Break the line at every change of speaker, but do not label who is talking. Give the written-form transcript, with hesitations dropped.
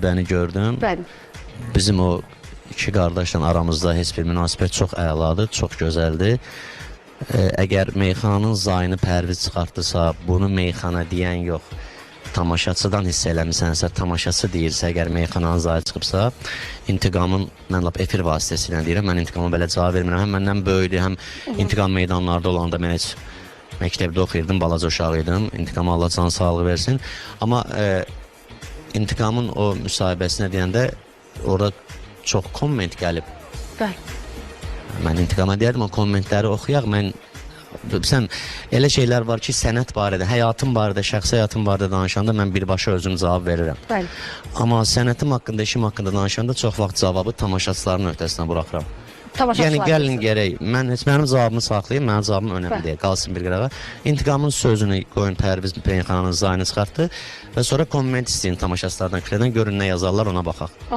müsahibəni gördüm.
Bəli.
Bizim o iki qardaşla aramızda heç bir münasibət çox əladır, çox gözəldir. Əgər meyxananın zayını Pərviz çıxartdısa, bunu meyxana deyən yox, tamaşaçıdan hiss eləmisənsə, tamaşaçı deyirsə, əgər meyxananın zayı çıxıbsa, İntiqamın, mən lap efir vasitəsilə deyirəm, mən İntiqama belə cavab vermirəm, həm məndən böyüdür, həm İntiqam meydanlarda olanda mən heç məktəbdə oxuyurdum, balaca uşaq idim, İntiqama Allah can sağlığı versin. Amma İntiqamın o müsahibəsinə deyəndə, orada çox komment gəlib.
Bəli.
Mən İntiqama deyərdim, o kommentləri oxuyaq, sən elə şeylər var ki, sənət barədə, həyatım barədə, şəxsi həyatım barədə danışanda mən birbaşa özüm cavab verirəm.
Bəli.
Amma sənətim haqqında, işim haqqında danışanda çox vaxt cavabı tamaşaçıların öhdəsinə buraxıram. Yəni gəlin gərək, mənim cavabımı saxlayın, mənim cavabım önəmli deyil, qalsın bir qırağa. İntiqamın sözünü qoyun, Pərviz meyxananın zayını çıxartdı və sonra komment istəyin tamaşaçılardan, görün nə yazarlar, ona baxaq.